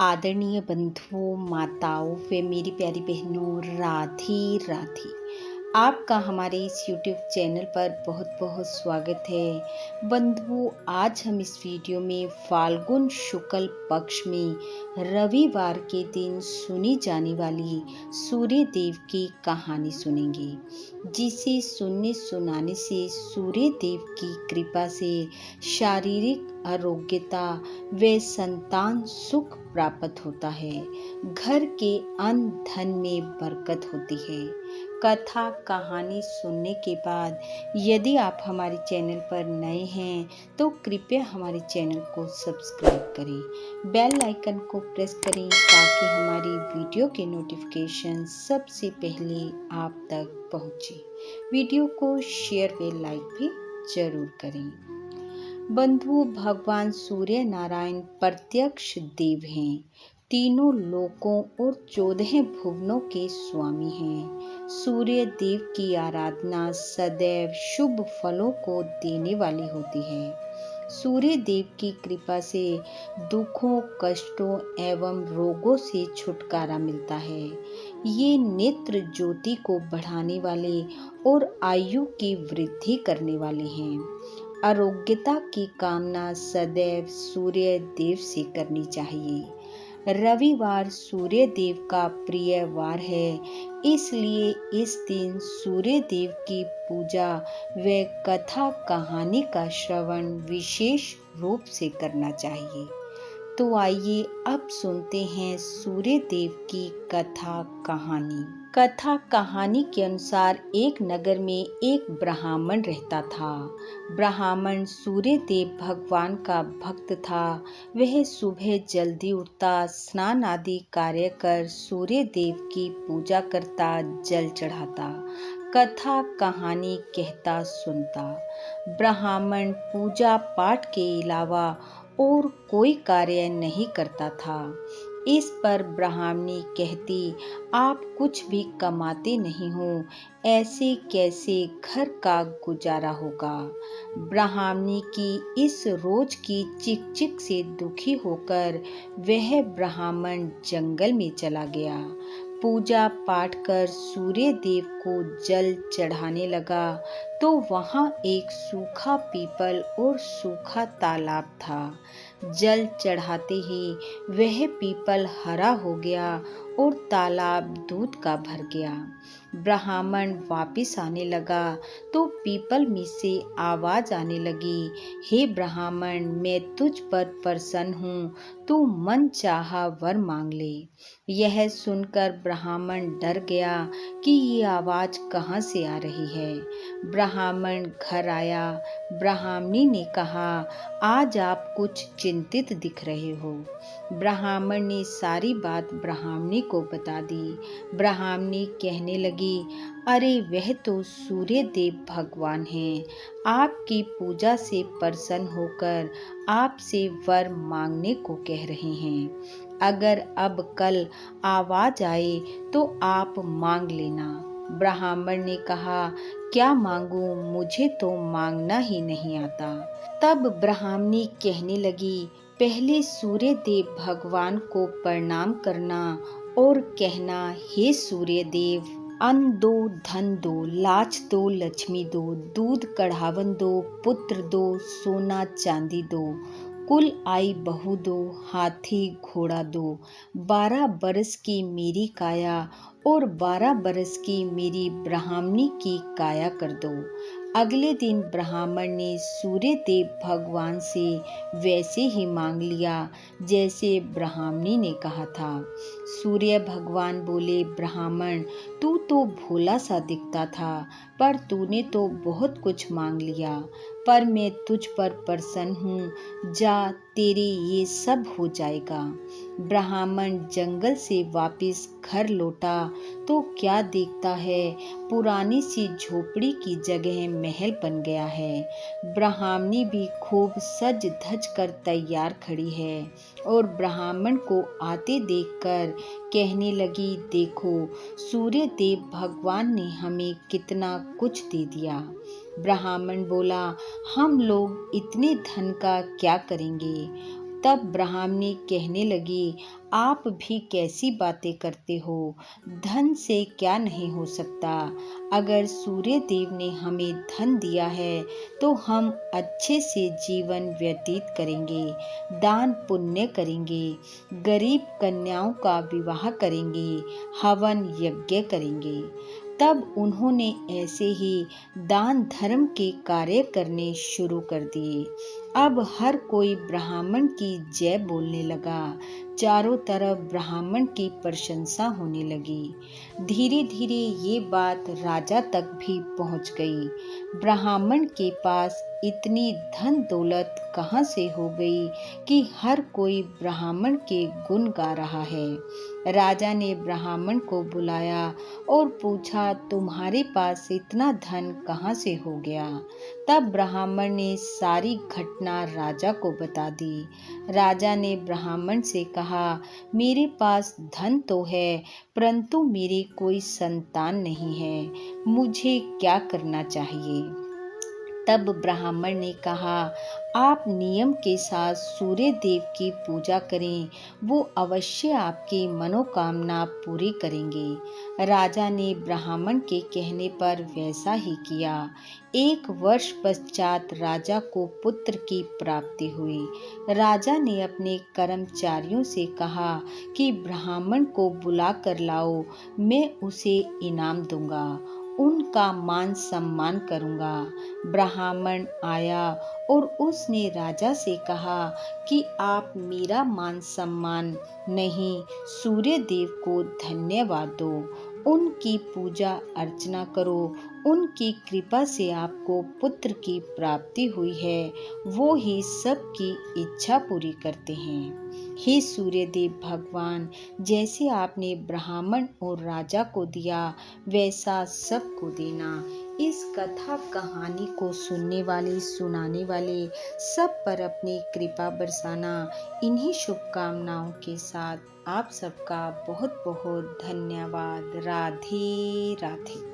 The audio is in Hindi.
आदरणीय बंधुओं, माताओं व मेरी प्यारी बहनों, राधे राधे। आपका हमारे इस YouTube चैनल पर बहुत बहुत स्वागत है। बंधुओं, आज हम इस वीडियो में फाल्गुन शुक्ल पक्ष में रविवार के दिन सुनी जाने वाली सूर्य देव की कहानी सुनेंगे, जिसे सुनने सुनाने से सूर्य देव की कृपा से शारीरिक आरोग्यता व संतान सुख प्राप्त होता है। घर के अन्न धन में बरकत होती है। कथा कहानी सुनने के बाद यदि आप हमारे चैनल पर नए हैं तो कृपया हमारे चैनल को सब्सक्राइब करें, बेल आइकन को प्रेस करें ताकि हमारी वीडियो के नोटिफिकेशन सबसे पहले आप तक पहुंचे। वीडियो को शेयर व लाइक भी जरूर करें। बंधु, भगवान सूर्य नारायण प्रत्यक्ष देव हैं। तीनों लोकों और 14 भुवनों के स्वामी हैं। सूर्य देव की आराधना सदैव शुभ फलों को देने वाली होती है। सूर्य देव की कृपा से दुखों, कष्टों एवं रोगों से छुटकारा मिलता है। ये नेत्र ज्योति को बढ़ाने वाले और आयु की वृद्धि करने वाले हैं। आरोग्यता की कामना सदैव सूर्य देव से करनी चाहिए। रविवार सूर्य देव का प्रिय वार है, इसलिए इस दिन सूर्य देव की पूजा व कथा कहानी का श्रवण विशेष रूप से करना चाहिए। तो आइए अब सुनते हैं सूर्य देव की कथा कहानी। कथा कहानी के अनुसार एक नगर में एक ब्राह्मण रहता था। ब्राह्मण सूर्य देव भगवान का भक्त था। वह सुबह जल्दी उठता, स्नान आदि कार्य कर सूर्य देव की पूजा करता, जल चढ़ाता, कथा कहानी कहता सुनता। ब्राह्मण पूजा पाठ के अलावा और कोई कार्य नहीं करता था। इस पर ब्राह्मणी कहती, आप कुछ भी कमाते नहीं हो, ऐसे कैसे घर का गुजारा होगा। ब्राह्मणी की इस रोज की चिक चिक से दुखी होकर वह ब्राह्मण जंगल में चला गया। पूजा पाठ कर सूर्य देव को जल चढ़ाने लगा तो वहां एक सूखा पीपल और सूखा तालाब था। जल चढ़ाते ही वह पीपल हरा हो गया और तालाब दूध का भर गया। ब्राह्मण वापिस आने लगा तो पीपल में से आवाज आने लगी, हे ब्राह्मण, मैं तुझ पर प्रसन्न हूँ, तू मन चाहा वर मांग ले। यह सुनकर ब्राह्मण डर गया कि ये आवाज कहाँ से आ रही है। ब्राह्मण घर आया। ब्राह्मणी ने कहा, आज आप कुछ चिंतित दिख रहे हो। ब्राह्मण ने सारी बात ब्राह्मणी को बता दी। ब्राह्मणी कहने लगी, अरे वह तो सूर्य देव भगवान हैं। आपकी पूजा से प्रसन्न होकर आपसे वर मांगने को कह रहे हैं। अगर अब कल आवाज आए तो आप मांग लेना। ब्राह्मण ने कहा, क्या मांगू, मुझे तो मांगना ही नहीं आता। तब ब्राह्मणी कहने लगी, पहले सूर्य देव भगवान को प्रणाम करना और कहना, हे सूर्य देव, अन्न दो, धन दो, लाच दो, लक्ष्मी दो, दूध कढ़ावन दो, पुत्र दो, सोना चांदी दो, कुल आई बहू दो, हाथी घोड़ा दो, 12 बरस की मेरी काया और 12 बरस की मेरी ब्राह्मणी की काया कर दो। अगले दिन ब्राह्मण ने सूर्य देव भगवान से वैसे ही मांग लिया जैसे ब्राह्मणी ने कहा था। सूर्य भगवान बोले, ब्राह्मण, तू तो भोला सा दिखता था, पर तूने तो बहुत कुछ मांग लिया, पर मैं तुझ पर प्रसन्न हूँ, जा, तेरे ये सब हो जाएगा। ब्राह्मण जंगल से वापिस घर लौटा तो क्या देखता है, पुरानी सी झोपड़ी की जगह महल बन गया है। ब्राह्मणी भी खूब सज धज कर तैयार खड़ी है और ब्राह्मण को आते देखकर कहने लगी, देखो, सूर्य देव भगवान ने हमें कितना कुछ दे दिया। ब्राह्मण बोला, हम लोग इतने धन का क्या करेंगे, तब ब्राह्मणी कहने लगी, आप भी कैसी बातें करते हो, धन से क्या नहीं हो सकता। अगर सूर्य देव ने हमें धन दिया है तो हम अच्छे से जीवन व्यतीत करेंगे, दान पुण्य करेंगे, गरीब कन्याओं का विवाह करेंगे, हवन यज्ञ करेंगे। तब उन्होंने ऐसे ही दान धर्म के कार्य करने शुरू कर दिए। अब हर कोई ब्राह्मण की जय बोलने लगा। चारों तरफ ब्राह्मण की प्रशंसा होने लगी। धीरे धीरे ये बात राजा तक भी पहुंच गई। ब्राह्मण के पास इतनी धन दौलत कहाँ से हो गई कि हर कोई ब्राह्मण के गुण गा रहा है। राजा ने ब्राह्मण को बुलाया और पूछा, तुम्हारे पास इतना धन कहाँ से हो गया। तब ब्राह्मण ने सारी घटना राजा को बता दी। राजा ने ब्राह्मण से कहा, मेरे पास धन तो है परंतु मेरी कोई संतान नहीं है, मुझे क्या करना चाहिए। तब ब्राह्मण ने कहा, आप नियम के साथ सूर्य देव की पूजा करें, वो अवश्य आपकी मनोकामना पूरी करेंगे। राजा ने ब्राह्मण के कहने पर वैसा ही किया। 1 वर्ष पश्चात राजा को पुत्र की प्राप्ति हुई। राजा ने अपने कर्मचारियों से कहा कि ब्राह्मण को बुला कर लाओ, मैं उसे इनाम दूंगा, उनका मान सम्मान करूंगा। ब्राह्मण आया और उसने राजा से कहा कि आप मेरा मान सम्मान नहीं, सूर्य देव को धन्यवाद दो, उनकी पूजा अर्चना करो, उनकी कृपा से आपको पुत्र की प्राप्ति हुई है, वो ही सबकी इच्छा पूरी करते हैं। हे सूर्यदेव भगवान, जैसे आपने ब्राह्मण और राजा को दिया वैसा सबको देना। इस कथा कहानी को सुनने वाले सुनाने वाले सब पर अपनी कृपा बरसाना। इन्हीं शुभकामनाओं के साथ आप सबका बहुत बहुत धन्यवाद। राधे राधे।